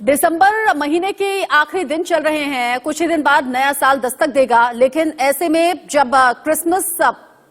दिसंबर महीने के आखिरी दिन चल रहे हैं। कुछ ही दिन बाद नया साल दस्तक देगा, लेकिन ऐसे में जब क्रिसमस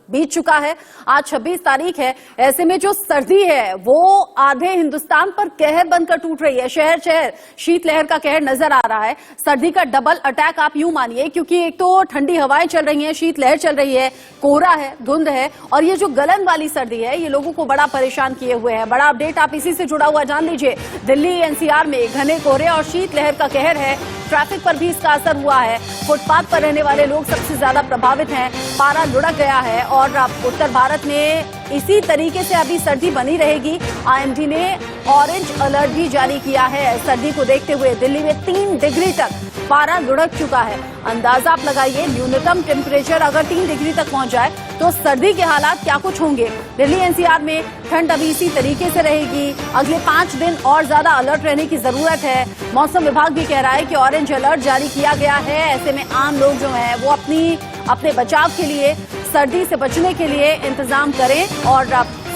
बीत चुका है, आज 26 तारीख है, ऐसे में जो सर्दी है वो आधे हिंदुस्तान पर कहर बनकर टूट रही है। शहर शहर शीतलहर का कहर नजर आ रहा है। सर्दी का डबल अटैक आप यूं मानिए, क्योंकि एक तो ठंडी हवाएं चल रही हैं, शीतलहर चल रही है, कोहरा है, धुंध है, और ये जो गलन वाली सर्दी है ये लोगों को बड़ा परेशान किए हुए है। बड़ा अपडेट आप इसी से जुड़ा हुआ जान लीजिए। दिल्ली एनसीआर में घने कोहरे और शीतलहर का कहर है। ट्रैफिक पर भी इसका असर हुआ है। फुटपाथ पर रहने वाले लोग सबसे ज्यादा प्रभावित हैं। पारा लुढ़क गया है और उत्तर भारत में इसी तरीके से अभी सर्दी बनी रहेगी। आईएमडी ने ऑरेंज अलर्ट भी जारी किया है। सर्दी को देखते हुए दिल्ली में 3 डिग्री तक पारा लुढ़क चुका है। अंदाजा आप लगाइए, न्यूनतम टेम्परेचर अगर 3 डिग्री तक पहुंच जाए तो सर्दी के हालात क्या कुछ होंगे। दिल्ली एनसीआर में ठंड अभी इसी तरीके से रहेगी। अगले 5 दिन और ज्यादा अलर्ट रहने की जरूरत है। मौसम विभाग भी कह रहा है कि ऑरेंज अलर्ट जारी किया गया है। ऐसे में आम लोग जो हैं वो अपने बचाव के लिए, सर्दी से बचने के लिए इंतजाम करें और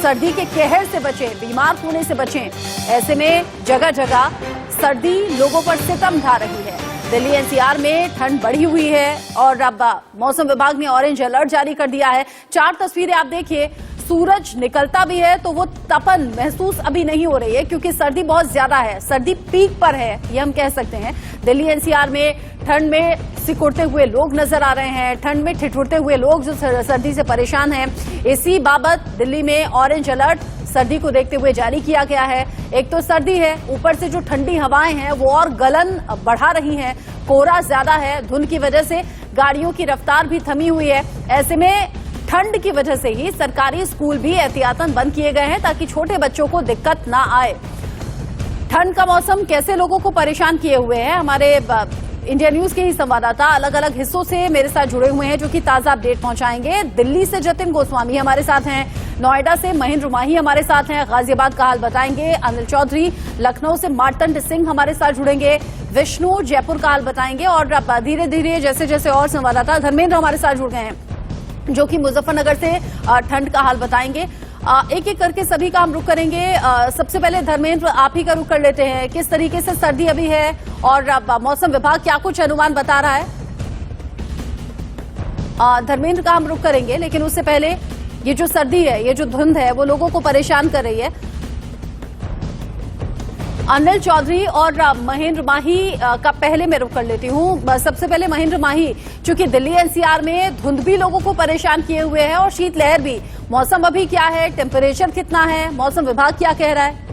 सर्दी के कहर से बचें, बीमार होने से बचें। ऐसे में जगह जगह सर्दी लोगों पर सितम ढा रही है। दिल्ली एनसीआर में ठंड बढ़ी हुई है और अब मौसम विभाग ने ऑरेंज अलर्ट जारी कर दिया है। 4 तस्वीरें आप देखिए। सूरज निकलता भी है तो वो तपन महसूस अभी नहीं हो रही है, क्योंकि सर्दी बहुत ज्यादा है। सर्दी पीक पर है, ये हम कह सकते हैं। दिल्ली एनसीआर में ठंड में सिकुड़ते हुए लोग नजर आ रहे हैं। ठंड में ठिठुरते हुए लोग जो सर्दी से परेशान हैं। इसी बाबत दिल्ली में ऑरेंज अलर्ट सर्दी को देखते हुए जारी किया गया है। एक तो सर्दी है, ऊपर से जो ठंडी हवाएं हैं वो और गलन बढ़ा रही हैं। कोहरा ज्यादा है, धुंध की वजह से गाड़ियों की रफ्तार भी थमी हुई है। ऐसे में ठंड की वजह से ही सरकारी स्कूल भी एहतियातन बंद किए गए हैं, ताकि छोटे बच्चों को दिक्कत ना आए। ठंड का मौसम कैसे लोगों को परेशान किए हुए हैं, हमारे इंडिया न्यूज के ही संवाददाता अलग अलग हिस्सों से मेरे साथ जुड़े हुए हैं, जो कि ताजा अपडेट पहुंचाएंगे। दिल्ली से जतिन गोस्वामी हमारे साथ हैं, नोएडा से महेंद्र माही हमारे साथ हैं, गाजियाबाद का हाल बताएंगे अनिल चौधरी, लखनऊ से मार्तंड सिंह हमारे साथ जुड़ेंगे, विष्णु जयपुर का हाल बताएंगे, और धीरे धीरे जैसे जैसे और संवाददाता धर्मेंद्र हमारे साथ जुड़ गए हैं, जो कि मुजफ्फरनगर से ठंड का हाल बताएंगे। एक एक करके सभी का हम रुख करेंगे। सबसे पहले धर्मेंद्र, आप ही का रुख कर लेते हैं। किस तरीके से सर्दी अभी है और मौसम विभाग क्या कुछ अनुमान बता रहा है? धर्मेंद्र का हम रुख करेंगे, लेकिन उससे पहले ये जो सर्दी है, ये जो धुंध है, वो लोगों को परेशान कर रही है। अनिल चौधरी और महेंद्र माही का पहले मैं रुख कर लेती हूँ। सबसे पहले महेंद्र माही, चूंकि दिल्ली एनसीआर में धुंध भी लोगों को परेशान किए हुए है और शीतलहर भी, मौसम अभी क्या है, टेम्परेचर कितना है, मौसम विभाग क्या कह रहा है?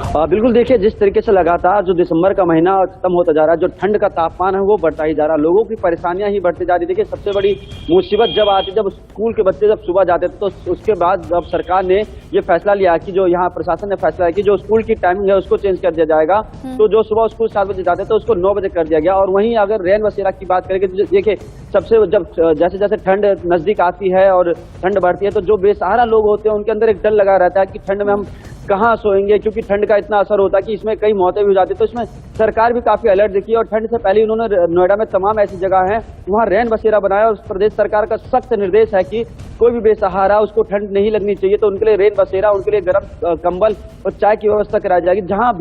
बिल्कुल, देखिए जिस तरीके से लगातार जो दिसंबर का महीना खत्म होता जा रहा है, जो ठंड का तापमान है वो बढ़ता ही जा रहा है, लोगों की परेशानियां ही बढ़ती जा रही है। देखिए सबसे बड़ी मुसीबत जब आती, जब स्कूल के बच्चे जब सुबह जाते थे, तो उसके बाद जब सरकार ने ये फैसला लिया कि जो यहाँ प्रशासन ने फैसला लिया कि जो स्कूल की टाइमिंग है उसको चेंज कर दिया जाएगा, तो जो सुबह स्कूल 7 बजे जाते थे उसको 9 बजे कर दिया गया। और वहीं अगर रैन बसेरा की बात करेंगे तो देखिए सबसे जब जैसे जैसे ठंड नजदीक आती है और ठंड बढ़ती है, तो जो बेसहारा लोग होते हैं उनके अंदर एक डर लगा रहता है कि ठंड में हम कहाँ सोएंगे, क्योंकि ठंड का इतना असर होता है कि इसमें कई मौतें भी हो जाती है। तो इसमें सरकार भी काफी अलर्ट दिखी और ठंड से पहले उन्होंने नोएडा में तमाम ऐसी जगह हैं वहाँ रैन बसेरा बनाया, और प्रदेश सरकार का सख्त निर्देश है कि कोई भी बेसहारा, उसको ठंड नहीं लगनी चाहिए, तो उनके लिए रैन बसेरा, उनके लिए गर्म कंबल और चाय की व्यवस्था कराई जाएगी। जहाँ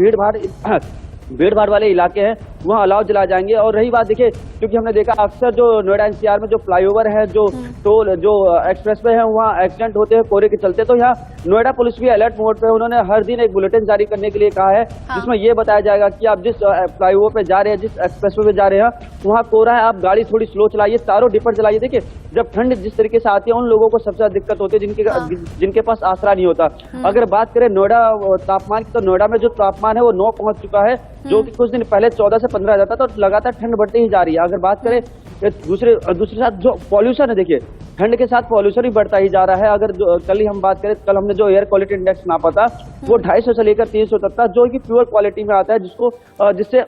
भीड़ भाड़ वाले इलाके हैं वहाँ अलाव जलाए जाएंगे। और रही बात, देखिए क्योंकि हमने देखा अक्सर जो नोएडा एनसीआर में जो फ्लाईओवर है, जो टोल, जो एक्सप्रेसवे है, वहाँ एक्सीडेंट होते हैं कोहरे के चलते। तो यहाँ नोएडा पुलिस भी अलर्ट मोड पे, उन्होंने हर दिन एक बुलेटिन जारी करने के लिए कहा है, जिसमें ये बताया जाएगा कि आप जिस फ्लाईओवर पे जा रहे हैं, जिस एक्सप्रेसवे पे जा रहे हैं, वहाँ कोहरा है, आप गाड़ी थोड़ी स्लो चलाइए, चारों डिपर चलाइए। देखिए जब ठंड जिस तरीके से आती है, उन लोगों को सबसे ज्यादा दिक्कत होती है जिनके पास आसरा नहीं होता। अगर बात करें नोएडा तापमान की, तो नोएडा में जो तापमान है वो 9 पहुंच चुका है, जो कि कुछ दिन पहले 14 से 15 जाता था, तो लगातार ठंड बढ़ती ही जा रही है। अगर बात करें दूसरे साथ जो पॉल्यूशन है, देखिए ठंड के साथ पॉल्यूशन भी बढ़ता ही जा रहा है। अगर कल ही हम बात करें, कल हमने जो एयर क्वालिटी इंडेक्स नापा था वो 250 से लेकर 300 तक था, जो कि प्योर क्वालिटी में आता है, जिससे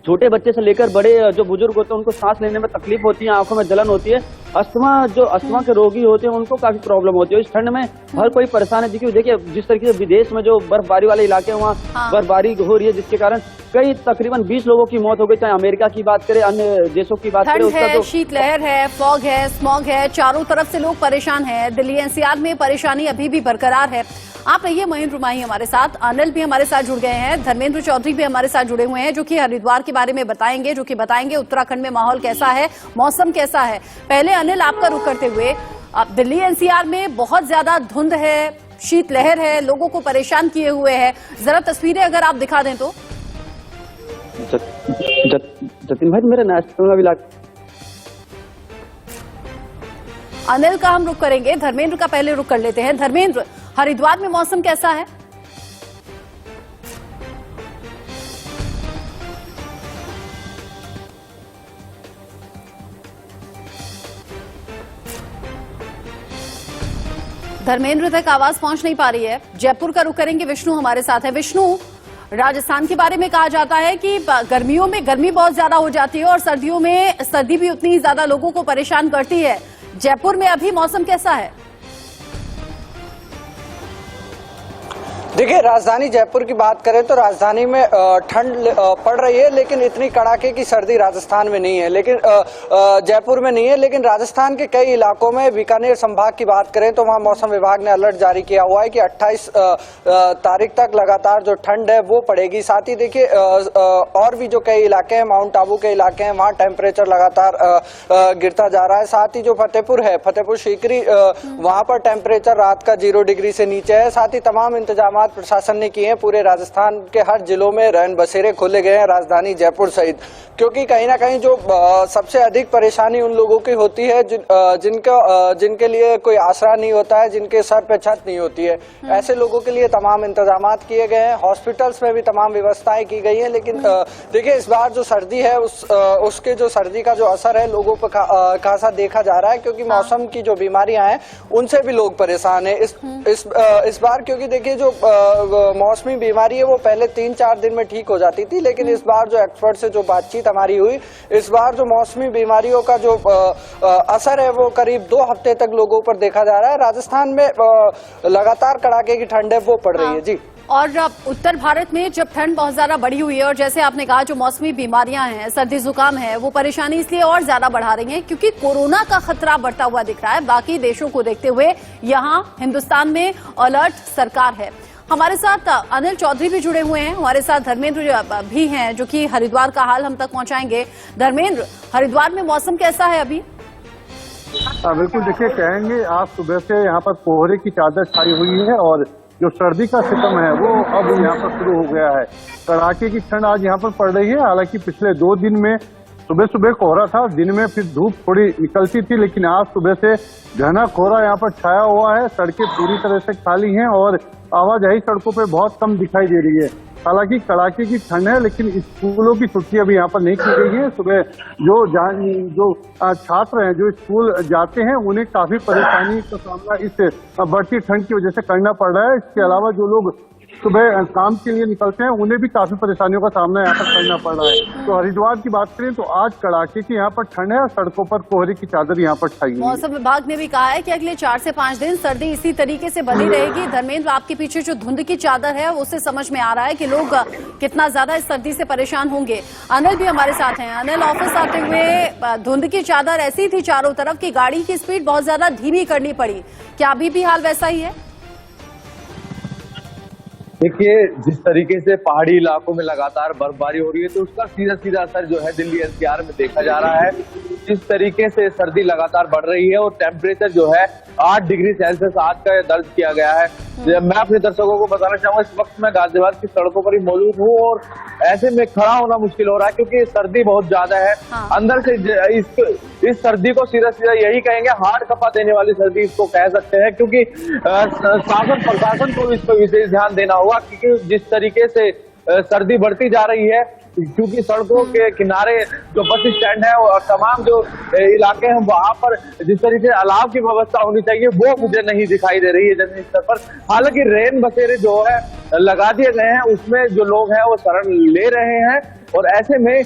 छोटे बच्चे से लेकर बड़े जो बुजुर्ग होते हैं उनको सांस लेने में तकलीफ होती है, आंखों में जलन होती है, अस्थमा के रोगी होते हैं उनको काफी प्रॉब्लम होती है। इस ठंड में हर कोई परेशान है। देखिए जिस तरीके से विदेश में जो बर्फबारी वाले इलाके हैं वहाँ बर्फबारी हो रही है, जिसके कारण कई तकरीबन 20 लोगों की मौत हो गई। चाहे अमेरिका की बात करें, अन्य देशों की बात करें, उसका तो शीतलहर है, फॉग है, स्मॉग है, चारों तरफ से लोग परेशान हैं। दिल्ली एनसीआर में परेशानी अभी भी बरकरार है। आप रहिए महेंद्र माही हमारे साथ, अनिल भी हमारे साथ जुड़ गए हैं, धर्मेंद्र चौधरी भी हमारे साथ जुड़े हुए हैं जो कि हरिद्वार के बारे में बताएंगे, जो कि बताएंगे उत्तराखंड में माहौल कैसा है, मौसम कैसा है। पहले अनिल आपका रुख करते हुए, दिल्ली एनसीआर में बहुत ज्यादा धुंध है, शीतलहर है, लोगों को परेशान किए हुए है, जरा तस्वीरें अगर आप दिखा दें तो। जतिन भाई मेरा नेशनल इलाका। अनिल का हम रुख करेंगे, धर्मेंद्र का पहले रुख कर लेते हैं। धर्मेंद्र, हरिद्वार में मौसम कैसा है? धर्मेंद्र तक आवाज पहुंच नहीं पा रही है। जयपुर का रुख करेंगे, विष्णु हमारे साथ है। विष्णु, राजस्थान के बारे में कहा जाता है कि गर्मियों में गर्मी बहुत ज्यादा हो जाती है और सर्दियों में सर्दी भी उतनी ही ज्यादा लोगों को परेशान करती है। जयपुर में अभी मौसम कैसा है? देखिए, राजधानी जयपुर की बात करें तो राजधानी में ठंड पड़ रही है, लेकिन इतनी कड़ाके की सर्दी राजस्थान में नहीं है, लेकिन जयपुर में नहीं है। लेकिन राजस्थान के कई इलाकों में, बीकानेर संभाग की बात करें तो वहां मौसम विभाग ने अलर्ट जारी किया हुआ है कि 28 तारीख तक लगातार जो ठंड है वो पड़ेगी। साथ ही देखिए और भी जो कई इलाके हैं, माउंट आबू के इलाके हैं, वहाँ टेम्परेचर लगातार गिरता जा रहा है। साथ ही जो फतेहपुर है, फतेहपुर सीकरी, वहां पर टेम्परेचर रात का 0 डिग्री से नीचे है। साथ ही तमाम इंतजाम प्रशासन ने किए हैं। पूरे राजस्थान के हर जिलों में रैन बसेरे खोले गए हैं, राजधानी जयपुर सहित, क्योंकि कहीं ना कहीं जो सबसे अधिक परेशानी उन लोगों की होती है जिनके लिए कोई आसरा नहीं होता है, जिनके सर पे छत नहीं होती है, ऐसे लोगों के लिए तमाम इंतजाम किए गए हैं। हॉस्पिटल्स में भी तमाम व्यवस्थाएं की गई हैं। लेकिन देखिए, इस बार जो सर्दी है उसके जो सर्दी का जो असर है लोगों पर खासा देखा जा रहा है, क्योंकि मौसम की जो बीमारियां हैं उनसे भी लोग परेशान है इस बार। क्योंकि देखिए, जो मौसमी बीमारी है वो पहले 3-4 दिन में ठीक हो जाती थी, लेकिन इस बार जो एक्सपर्ट से जो बातचीत हमारी हुई, इस बार जो मौसमी बीमारियों का जो असर है वो करीब 2 हफ्ते तक लोगों पर देखा जा रहा है। राजस्थान में लगातार कड़ाके की ठंड है वो पड़ रही है। जी, और उत्तर भारत में जब ठंड बहुत ज्यादा बढ़ी हुई है और जैसे आपने कहा जो मौसमी बीमारियां हैं, सर्दी जुकाम है, वो परेशानी इसलिए और ज्यादा बढ़ा रही हैं क्योंकि कोरोना का खतरा बढ़ता हुआ दिख रहा है। बाकी देशों को देखते हुए यहाँ हिंदुस्तान में अलर्ट सरकार है। हमारे साथ अनिल चौधरी भी जुड़े हुए हैं, हमारे साथ धर्मेंद्र भी हैं जो कि हरिद्वार का हाल हम तक पहुंचाएंगे। धर्मेंद्र, हरिद्वार में मौसम कैसा है अभी? बिल्कुल, देखिए कहेंगे आज सुबह से यहाँ पर कोहरे की चादर छाई हुई है और जो सर्दी का सितम है वो अब यहाँ पर शुरू हो गया है। कड़ाके की ठंड आज यहाँ पर पड़ रही है। हालांकि पिछले 2 दिन में सुबह सुबह कोहरा था, दिन में फिर धूप थोड़ी निकलती थी, लेकिन आज सुबह से घना कोहरा यहाँ पर छाया हुआ है। सड़कें पूरी तरह से खाली हैं और आवाजाही सड़कों पे बहुत कम दिखाई दे रही है। हालांकि कड़ाके की ठंड है, लेकिन स्कूलों की छुट्टी अभी यहाँ पर नहीं की गई है। सुबह जो छात्र हैं जो स्कूल जाते हैं उन्हें काफी परेशानी का सामना इस बढ़ती ठंड की वजह से करना पड़ रहा है। इसके अलावा जो लोग सुबह काम के लिए निकलते हैं उन्हें भी काफी परेशानियों का सामना यहाँ पर करना पड़ रहा है। तो हरिद्वार की बात करें तो आज कड़ाके की यहाँ पर ठंड है और सड़कों पर कोहरे की चादर यहाँ पर छाई हुई है। मौसम विभाग ने भी कहा है कि अगले 4 से 5 दिन सर्दी इसी तरीके से बनी रहेगी। धर्मेंद्र, आपके पीछे जो धुंध की चादर है उससे समझ में आ रहा है कि लोग कितना ज्यादा इस सर्दी से परेशान होंगे। अनिल भी हमारे साथ हैं। अनिल, ऑफिस आते हुए धुंध की चादर ऐसी थी चारों तरफ की गाड़ी की स्पीड बहुत ज्यादा धीमी करनी पड़ी, क्या अभी भी हाल वैसा ही है? देखिए, जिस तरीके से पहाड़ी इलाकों में लगातार बर्फबारी हो रही है तो उसका सीधा सीधा असर जो है दिल्ली एनसीआर में देखा जा रहा है। जिस तरीके से सर्दी लगातार बढ़ रही है और टेम्परेचर जो है 8 डिग्री सेल्सियस आज का दर्ज किया गया है। मैं अपने दर्शकों को बताना चाहूंगा, इस वक्त मैं गाजियाबाद की सड़कों पर ही मौजूद हूँ और ऐसे में खड़ा होना मुश्किल हो रहा है क्योंकि सर्दी बहुत ज्यादा है। अंदर से इस सर्दी को सीधा सीधा यही कहेंगे, हार्ड कपा देने वाली सर्दी इसको कह सकते हैं, क्योंकि शासन प्रशासन को इस पर विशेष ध्यान देना होगा क्योंकि जिस तरीके से सर्दी बढ़ती जा रही है, क्योंकि सड़कों के किनारे जो बस स्टैंड है और तमाम जो इलाके हैं वहां पर जिस तरीके से अलाव की व्यवस्था होनी चाहिए वो मुझे नहीं दिखाई दे रही है जमीनी स्तर पर। हालांकि रेन बसेरे जो है लगा दिए गए हैं, उसमें जो लोग हैं वो शरण ले रहे हैं, और ऐसे में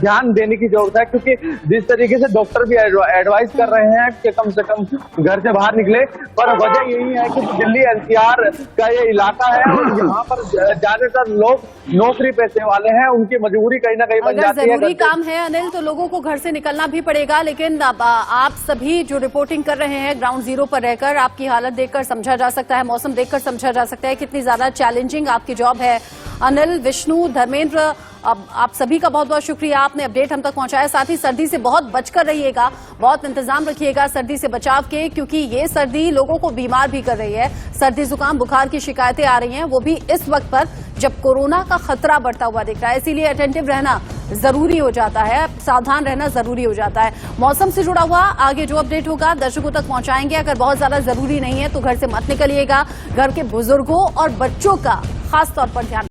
ध्यान देने की जरूरत है, क्योंकि जिस तरीके से डॉक्टर भी एडवाइस कर रहे हैं कि कम से कम घर से बाहर निकले, पर वजह यही है कि दिल्ली एनसीआर का ये इलाका है और यहाँ पर ज्यादातर लोग नौकरी पेशे वाले हैं, उनकी मजबूरी कहीं ना कहीं बन अगर जाती है। जरूरी काम है अनिल तो लोगों को घर से निकलना भी पड़ेगा, लेकिन अब आप सभी जो रिपोर्टिंग कर रहे हैं ग्राउंड जीरो पर रहकर, आपकी हालत देखकर समझा जा सकता है, मौसम देखकर समझा जा सकता है कितनी ज्यादा चैलेंजिंग आपकी जॉब है। अनिल, विष्णु, धर्मेंद्र, अब आप सभी का बहुत बहुत शुक्रिया, आपने अपडेट हम तक पहुंचाया। साथ ही सर्दी से बहुत बचकर रहिएगा, बहुत इंतजाम रखिएगा सर्दी से बचाव के, क्योंकि ये सर्दी लोगों को बीमार भी कर रही है। सर्दी जुकाम बुखार की शिकायतें आ रही हैं, वो भी इस वक्त पर जब कोरोना का खतरा बढ़ता हुआ दिख रहा है, इसीलिए अटेंटिव रहना जरूरी हो जाता है, सावधान रहना जरूरी हो जाता है। मौसम से जुड़ा हुआ आगे जो अपडेट होगा दर्शकों तक पहुंचाएंगे। अगर बहुत ज्यादा जरूरी नहीं है तो घर से मत निकलिएगा। घर के बुजुर्गों और बच्चों का खास तौर पर ध्यान